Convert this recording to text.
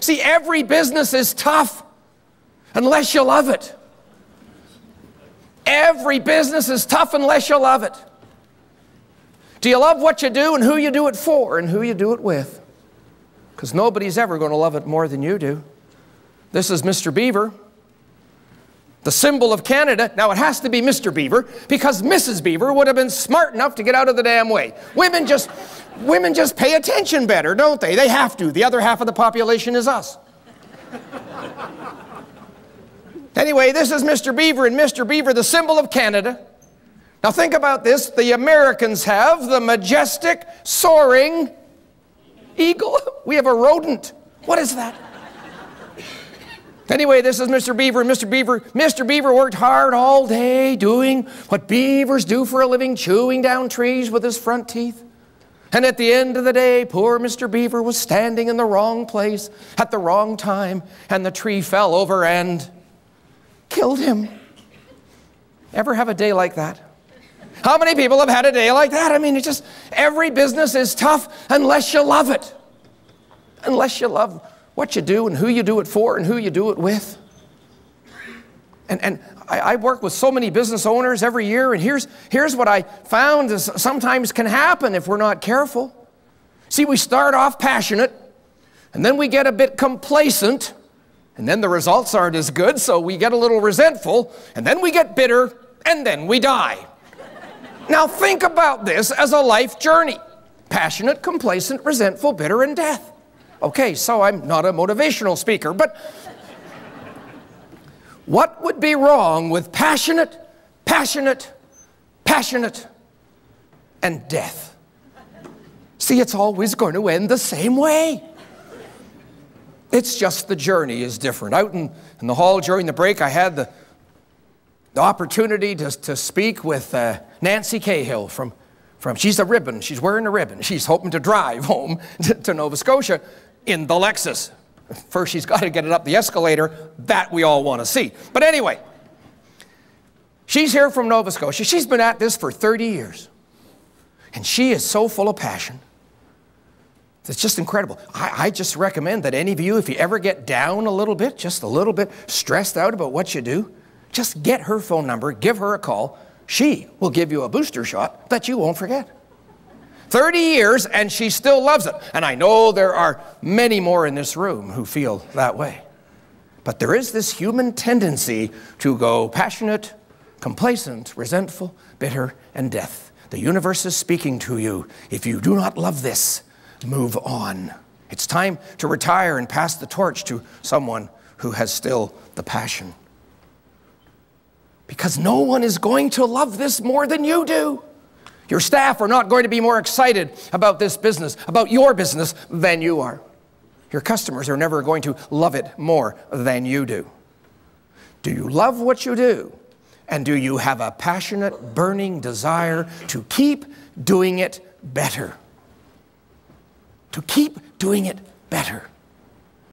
See, every business is tough unless you love it. Every business is tough unless you love it. Do you love what you do and who you do it for and who you do it with? Because nobody's ever going to love it more than you do. This is Mr. Beaver, the symbol of Canada. Now, it has to be Mr. Beaver because Mrs. Beaver would have been smart enough to get out of the damn way. Women just pay attention better, don't they? They have to. The other half of the population is us. Anyway, this is Mr. Beaver, and Mr. Beaver, the symbol of Canada. Now think about this. The Americans have the majestic, soaring eagle. We have a rodent. What is that? Anyway, this is Mr. Beaver, and Mr. Beaver worked hard all day doing what beavers do for a living, chewing down trees with his front teeth. And at the end of the day, poor Mr. Beaver was standing in the wrong place at the wrong time, and the tree fell over and killed him. Ever have a day like that? How many people have had a day like that? I mean, it's just, every business is tough unless you love it. Unless you love what you do and who you do it for and who you do it with. And I work with so many business owners every year, and here's what I found is sometimes can happen if we're not careful. See, we start off passionate, and then we get a bit complacent, and then the results aren't as good, so we get a little resentful, and then we get bitter, and then we die. Now think about this as a life journey. Passionate, complacent, resentful, bitter, and death. Okay, so I'm not a motivational speaker, but what would be wrong with passionate, and death? See, it's always going to end the same way. It's just the journey is different. Out in the hall during the break, I had the opportunity to speak with Nancy Cahill from she's a ribbon. She's wearing a ribbon. She's hoping to drive home to Nova Scotia in the Lexus. First, she's got to get it up the escalator. That we all want to see. But anyway, she's here from Nova Scotia. She's been at this for 30 years. And she is so full of passion. It's just incredible. I just recommend that any of you, if you ever get down a little bit, just a little bit stressed out about what you do, just get her phone number, give her a call. She will give you a booster shot that you won't forget. 30 years, and she still loves it. And I know there are many more in this room who feel that way. But there is this human tendency to go passionate, complacent, resentful, bitter, and death. The universe is speaking to you. If you do not love this, move on. It's time to retire and pass the torch to someone who has still the passion. Because no one is going to love this more than you do. Your staff are not going to be more excited about this business, about your business, than you are. Your customers are never going to love it more than you do. Do you love what you do? And do you have a passionate, burning desire to keep doing it better? To keep doing it better.